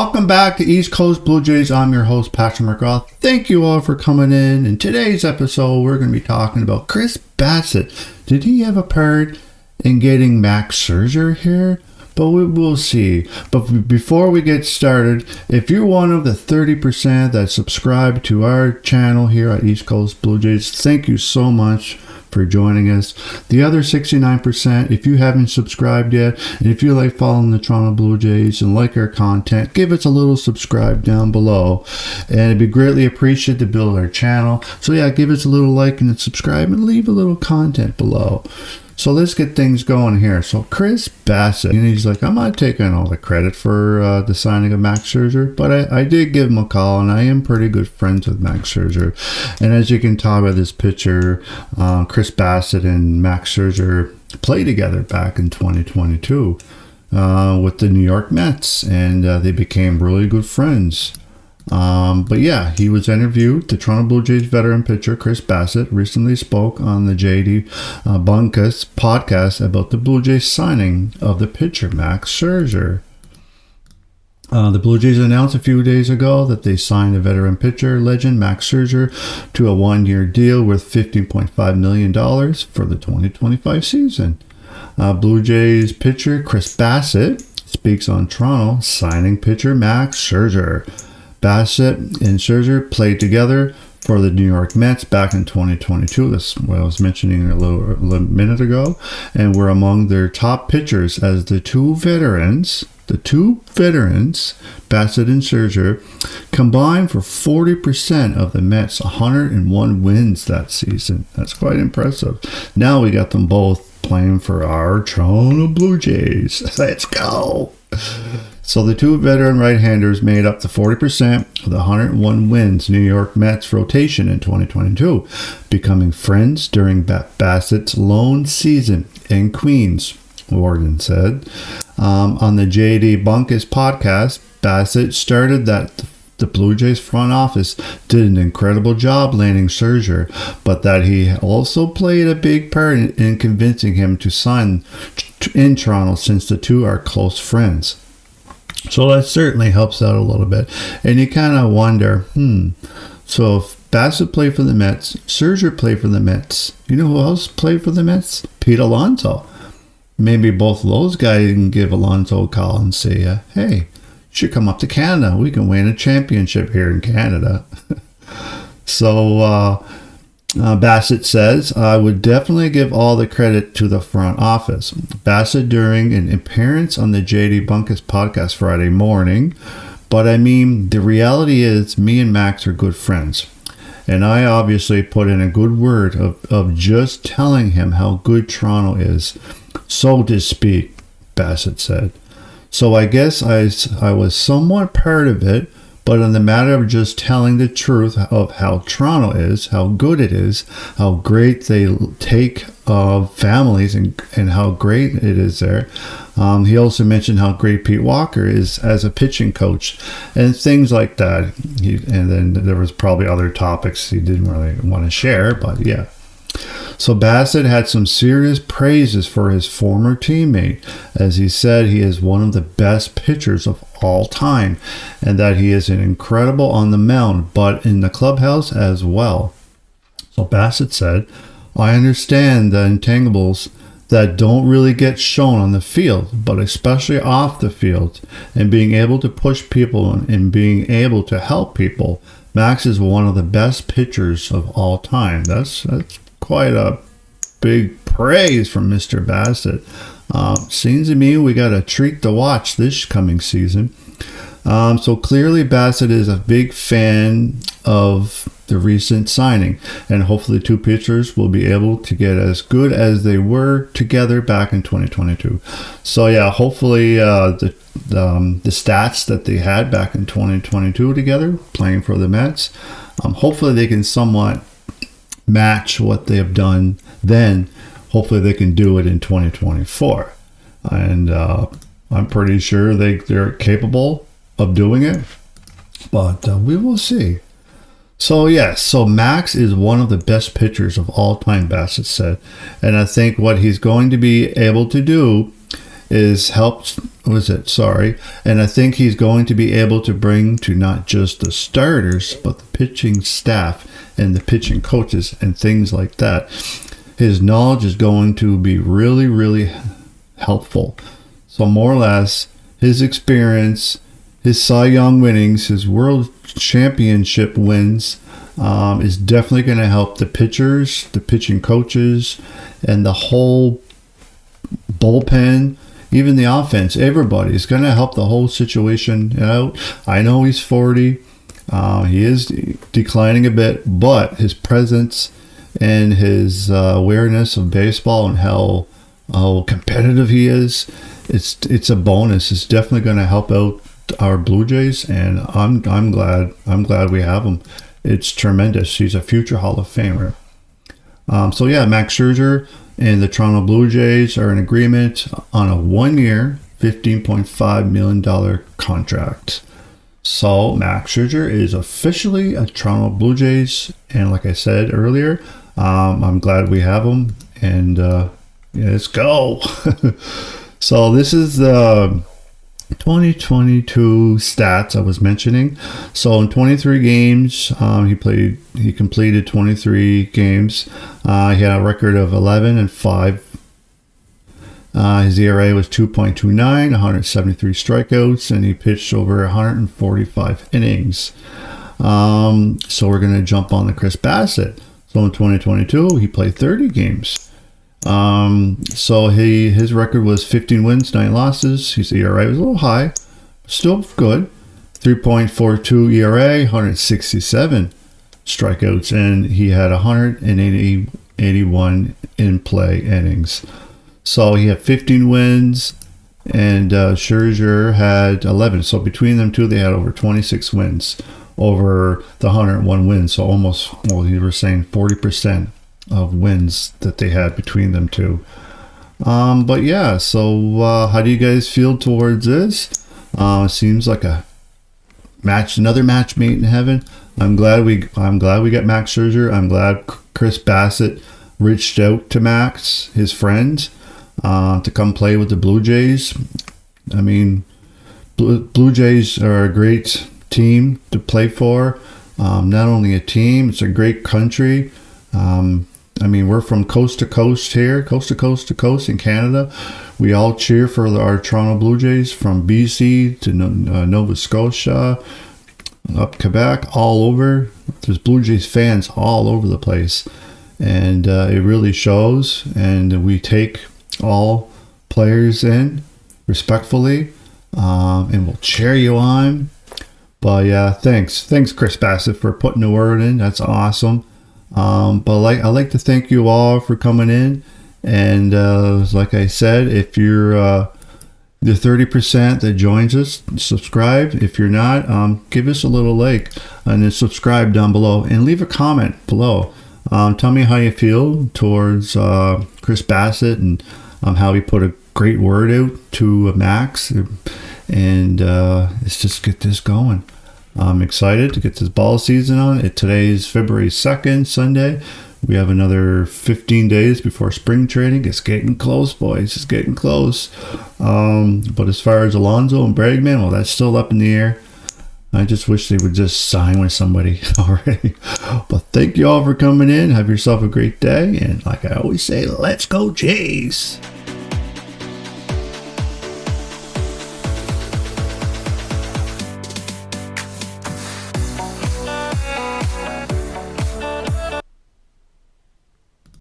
Welcome back to East Coast Blue Jays. I'm your host, Patrick McGrath. Thank you all for coming in. In today's episode, we're going to be talking about Chris Bassitt. Did he have a part in getting Max Scherzer here? But we will see. But before we get started, if you're one of the 30% that subscribe to our channel here at East Coast Blue Jays, thank you so much for joining us. The other 69%, if you haven't subscribed yet, and if you like following the Toronto Blue Jays and like our content, give us a little subscribe down below, and it'd be greatly appreciated to build our channel. So yeah, give us a little like and subscribe, and leave a little content below. So let's get things going here. So Chris Bassitt, and he's like, I'm not taking all the credit for the signing of Max Scherzer, but I did give him a call, and I am pretty good friends with Max Scherzer. And as you can tell by this picture, Chris Bassitt and Max Scherzer played together back in 2022 with the New York Mets, and they became really good friends. But yeah, he was interviewed. The Toronto Blue Jays veteran pitcher Chris Bassitt recently spoke on the JD Bunkus podcast about the Blue Jays signing of the pitcher Max Scherzer. The Blue Jays announced a few days ago that they signed a veteran pitcher legend Max Scherzer to a one-year deal worth $15.5 million for the 2025 season. Blue Jays pitcher Chris Bassitt speaks on Toronto signing pitcher Max Scherzer. Bassitt and Scherzer played together for the New York Mets back in 2022. That's what I was mentioning a little minute ago. And were among their top pitchers as the two veterans, Bassitt and Scherzer, combined for 40% of the Mets' 101 wins that season. That's quite impressive. Now we got them both playing for our Toronto Blue Jays. Let's go. So the two veteran right-handers made up the 40% of the 101 wins New York Mets rotation in 2022, becoming friends during Bassitt's lone season in Queens, Oregon said. On the JD Bunkus podcast, Bassitt started that the Blue Jays front office did an incredible job landing Scherzer, but that he also played a big part in convincing him to sign in Toronto since the two are close friends. So that certainly helps out a little bit. And you kind of wonder, so if Bassitt played for the Mets, Scherzer played for the Mets, you know who else played for the Mets? Pete Alonso. Maybe both of those guys can give Alonso a call and say, hey, you should come up to Canada. We can win a championship here in Canada. So Bassitt says, I would definitely give all the credit to the front office. Bassitt during an appearance on the JD Bunkus podcast Friday morning. But I mean, the reality is me and Max are good friends. And I obviously put in a good word of just telling him how good Toronto is, so to speak, Bassitt said. So I guess I was somewhat part of it. But in the matter of just telling the truth of how Toronto is, how good it is, how great they take families and how great it is there. He also mentioned how great Pete Walker is as a pitching coach and things like that. And then there was probably other topics he didn't really want to share, but yeah. So Bassitt had some serious praises for his former teammate, as he said he is one of the best pitchers of all time, and that he is an incredible on the mound, but in the clubhouse as well. So Bassitt said, I understand the intangibles that don't really get shown on the field, but especially off the field, and being able to push people and being able to help people. Max is one of the best pitchers of all time. That's quite a big praise from Mr. Bassitt. Seems to me we got a treat to watch this coming season. So clearly Bassitt is a big fan of the recent signing, and hopefully two pitchers will be able to get as good as they were together back in 2022. So yeah, hopefully the stats that they had back in 2022 together playing for the Mets, hopefully they can somewhat match what they have done then. Hopefully they can do it in 2024, and I'm pretty sure they're capable of doing it, but we will see. So yes, so Max is one of the best pitchers of all time, Bassitt said, and I think what he's going to be able to do is helped. And I think he's going to be able to bring to not just the starters, but the pitching staff and the pitching coaches and things like that. His knowledge is going to be really, really helpful. So more or less, his experience, his Cy Young winnings, his World Championship wins, is definitely going to help the pitchers, the pitching coaches, and the whole bullpen, even the offense. Everybody is going to help the whole situation out. I know he's 40. He is declining a bit, but his presence and his awareness of baseball and how competitive he is, it's a bonus. It's definitely going to help out our Blue Jays, and I'm glad we have him. It's tremendous. He's a future Hall of Famer. So yeah, Max Scherzer and the Toronto Blue Jays are in agreement on a 1-year, $15.5 million contract. So Max Scherzer is officially a Toronto Blue Jays, and like I said earlier, I'm glad we have him, and let's go. So this is the 2022 stats I was mentioning. So in 23 games, he completed 23 games. He had a record of 11-5. His ERA was 2.29, 173 strikeouts, and he pitched over 145 innings. So we're going to jump on to Chris Bassitt. So in 2022, he played 30 games. So his record was 15 wins, 9 losses. His ERA was a little high, still good. 3.42 ERA, 167 strikeouts, and he had 181 in-play innings. So he had 15 wins, and Scherzer had 11. So between them two, they had over 26 wins over the 101 wins. So almost, you were saying 40% of wins that they had between them two. But yeah, so how do you guys feel towards this? Seems like another match made in heaven. I'm glad we got Max Scherzer. I'm glad Chris Bassitt reached out to Max, his friend, to come play with the Blue Jays. I mean, Blue Jays are a great team to play for. Not only a team, it's a great country. I mean, we're from coast to coast here, coast to coast in Canada. We all cheer for our Toronto Blue Jays, from BC to Nova Scotia, up Quebec, all over. There's Blue Jays fans all over the place, and it really shows. And we take all players in respectfully, and we'll cheer you on. But yeah, thanks Chris Bassitt for putting the word in. That's awesome. But I'd like to thank you all for coming in, and like I said, if you're the 30% that joins us, subscribe. If you're not, give us a little like and then subscribe down below and leave a comment below. Tell me how you feel towards Chris Bassitt and how he put a great word out to Max, and let's just get this going. I'm excited to get this ball season on. Today's February 2nd, Sunday. We have another 15 days before spring training. It's getting close, boys. It's getting close. But as far as Alonso and Bregman, well, that's still up in the air. I just wish they would just sign with somebody already. But thank you all for coming in. Have yourself a great day. And like I always say, let's go Jays.